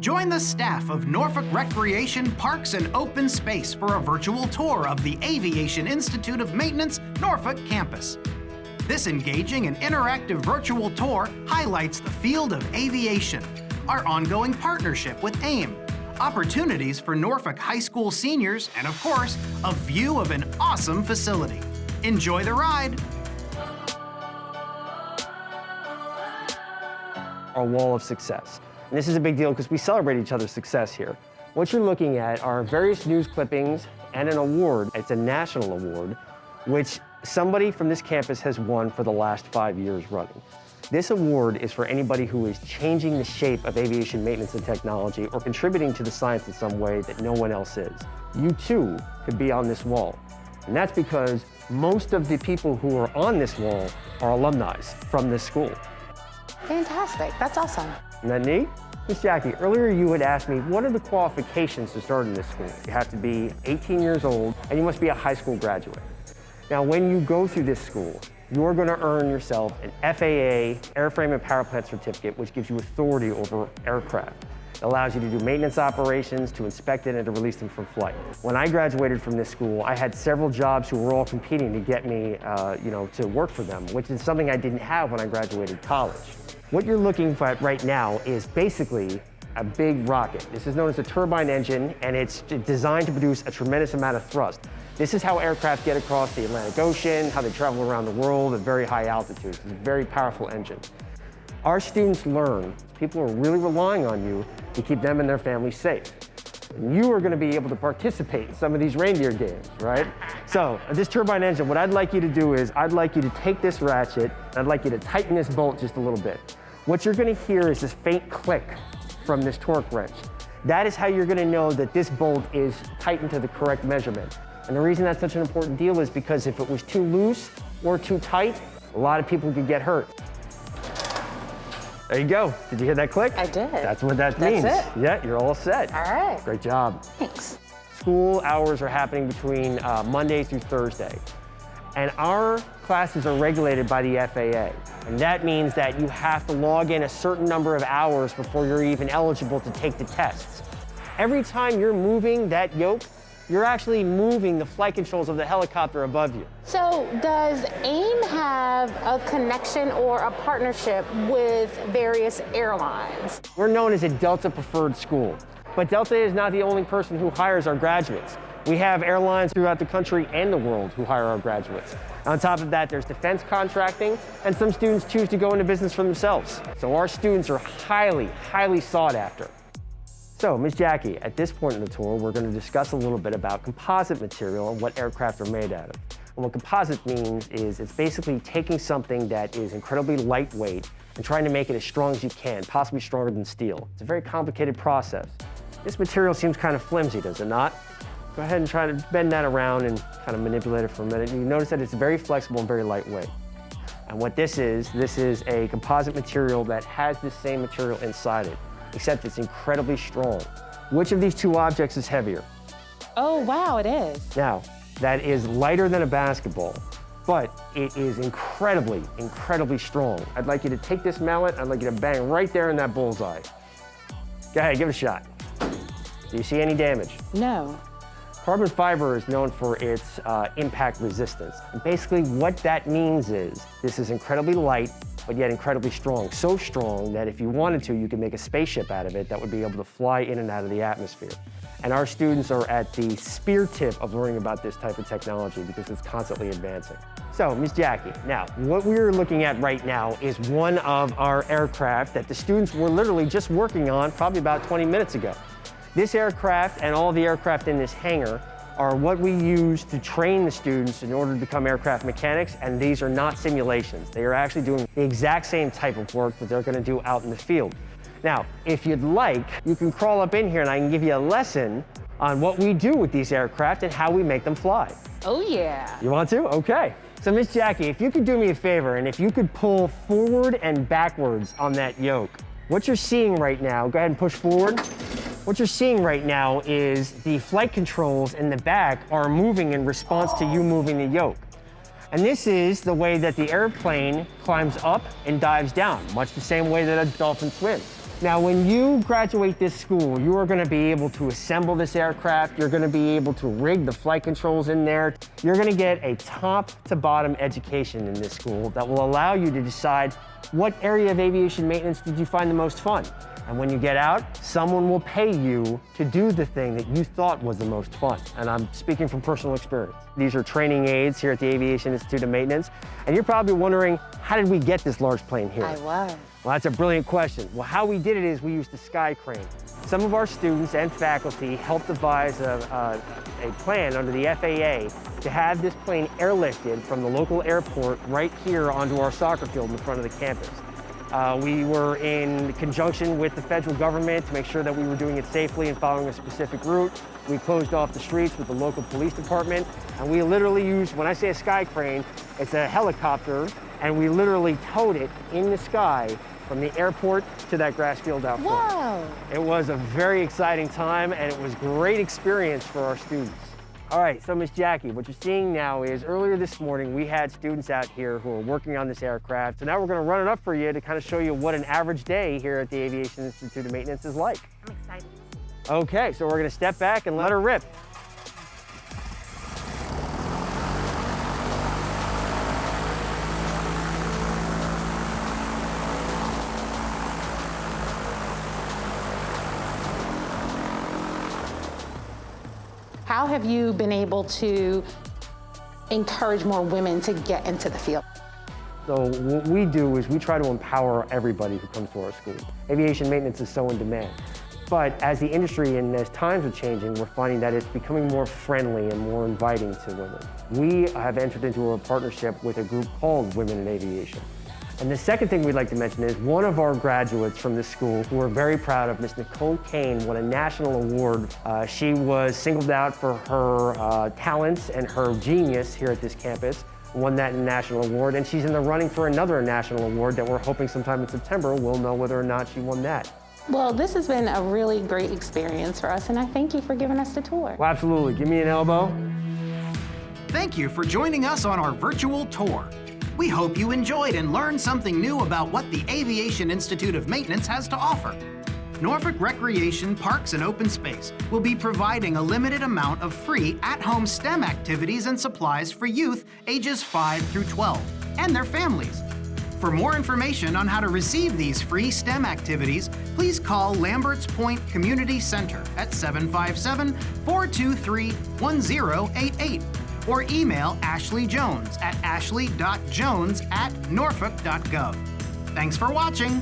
Join the staff of Norfolk Recreation, Parks, and Open Space for a virtual tour of the Aviation Institute of Maintenance, Norfolk campus. This engaging and interactive virtual tour highlights the field of aviation, our ongoing partnership with AIM, opportunities for Norfolk High School seniors, and of course, a view of an awesome facility. Enjoy the ride. Our wall of success. And this is a big deal because we celebrate each other's success here. What you're looking at are various news clippings and an award. It's a national award, which somebody from this campus has won for the last 5 years running. This award is for anybody who is changing the shape of aviation maintenance and technology or contributing to the science in some way that no one else is. You too could be on this wall. And that's because most of the people who are on this wall are alumni from this school. Fantastic, that's awesome. Isn't that neat? Miss Jackie, earlier you had asked me, what are the qualifications to start in this school? You have to be 18 years old and you must be a high school graduate. Now, when you go through this school, you're going to earn yourself an FAA Airframe and Power Plant certificate, which gives you authority over aircraft. It allows you to do maintenance operations, to inspect it, and to release them from flight. When I graduated from this school, I had several jobs who were all competing to get me to work for them, which is something I didn't have when I graduated college. What you're looking at right now is basically a big rocket. This is known as a turbine engine, and it's designed to produce a tremendous amount of thrust. This is how aircraft get across the Atlantic Ocean, how they travel around the world at very high altitudes. It's a very powerful engine. Our students learn, people are really relying on you to keep them and their families safe. And you are going to be able to participate in some of these reindeer games, right? So this turbine engine, what I'd like you to do is, I'd like you to take this ratchet, I'd like you to tighten this bolt just a little bit. What you're going to hear is this faint click from this torque wrench. That is how you're going to know that this bolt is tightened to the correct measurement. And the reason that's such an important deal is because if it was too loose or too tight, a lot of people could get hurt. There you go. Did you hear that click? I did. That's what that means. That's it? Yeah, you're all set. All right. Great job. Thanks. School hours are happening between Monday through Thursday. And our classes are regulated by the FAA. And that means that you have to log in a certain number of hours before you're even eligible to take the tests. Every time you're moving that yoke, you're actually moving the flight controls of the helicopter above you. So does AIM have a connection or a partnership with various airlines? We're known as a Delta preferred school, but Delta is not the only person who hires our graduates. We have airlines throughout the country and the world who hire our graduates. On top of that, there's defense contracting, and some students choose to go into business for themselves. So our students are highly, highly sought after. So, Ms. Jackie, at this point in the tour, we're going to discuss a little bit about composite material and what aircraft are made out of. And what composite means is it's basically taking something that is incredibly lightweight and trying to make it as strong as you can, possibly stronger than steel. It's a very complicated process. This material seems kind of flimsy, does it not? Go ahead and try to bend that around and kind of manipulate it for a minute. You notice that it's very flexible and very lightweight. And what this is a composite material that has the same material inside it, except it's incredibly strong. Which of these two objects is heavier? Oh, wow, it is. Now, that is lighter than a basketball, but it is incredibly, incredibly strong. I'd like you to take this mallet, I'd like you to bang right there in that bullseye. Go ahead, give it a shot. Do you see any damage? No. Carbon fiber is known for its impact resistance. And basically what that means is this is incredibly light, but yet incredibly strong. So strong that if you wanted to, you could make a spaceship out of it that would be able to fly in and out of the atmosphere. And our students are at the spear tip of learning about this type of technology because it's constantly advancing. So, Ms. Jackie, now, what we're looking at right now is one of our aircraft that the students were literally just working on probably about 20 minutes ago. This aircraft and all the aircraft in this hangar are what we use to train the students in order to become aircraft mechanics, and these are not simulations. They are actually doing the exact same type of work that they're going to do out in the field. Now, if you'd like, you can crawl up in here and I can give you a lesson on what we do with these aircraft and how we make them fly. Oh, yeah. You want to? Okay. So, Miss Jackie, if you could do me a favor and if you could pull forward and backwards on that yoke. What you're seeing right now, go ahead and push forward. What you're seeing right now is the flight controls in the back are moving in response to you moving the yoke. And this is the way that the airplane climbs up and dives down, much the same way that a dolphin swims. Now, when you graduate this school, you are going to be able to assemble this aircraft. You're going to be able to rig the flight controls in there. You're going to get a top-to-bottom education in this school that will allow you to decide what area of aviation maintenance did you find the most fun. And when you get out, someone will pay you to do the thing that you thought was the most fun. And I'm speaking from personal experience. These are training aids here at the Aviation Institute of Maintenance. And you're probably wondering, how did we get this large plane here? I was. Well, that's a brilliant question. Well, how we did it is we used a sky crane. Some of our students and faculty helped devise a plan under the FAA to have this plane airlifted from the local airport right here onto our soccer field in front of the campus. We were in conjunction with the federal government to make sure that we were doing it safely and following a specific route. We closed off the streets with the local police department, and we literally used, when I say a sky crane, it's a helicopter, and we literally towed it in the sky from the airport to that grass field out front. Wow. It was a very exciting time, and it was a great experience for our students. All right, so Miss Jackie, what you're seeing now is earlier this morning, we had students out here who are working on this aircraft. So now we're gonna run it up for you to kind of show you what an average day here at the Aviation Institute of Maintenance is like. I'm excited. Okay, so we're gonna step back and let her rip. How have you been able to encourage more women to get into the field? So what we do is we try to empower everybody who comes to our school. Aviation maintenance is so in demand. But as the industry and as times are changing, we're finding that it's becoming more friendly and more inviting to women. We have entered into a partnership with a group called Women in Aviation. And the second thing we'd like to mention is one of our graduates from this school, who we're very proud of, Miss Nicole Kane, won a national award. She was singled out for her talents and her genius here at this campus, won that national award, and she's in the running for another national award that we're hoping sometime in September we'll know whether or not she won that. Well, this has been a really great experience for us, and I thank you for giving us the tour. Well, absolutely. Give me an elbow. Thank you for joining us on our virtual tour. We hope you enjoyed and learned something new about what the Aviation Institute of Maintenance has to offer. Norfolk Recreation, Parks and Open Space will be providing a limited amount of free at-home STEM activities and supplies for youth ages 5 through 12 and their families. For more information on how to receive these free STEM activities, please call Lamberts Point Community Center at 757-423-1088 or email Ashley Jones at ashley.jones@norfolk.gov. Thanks for watching.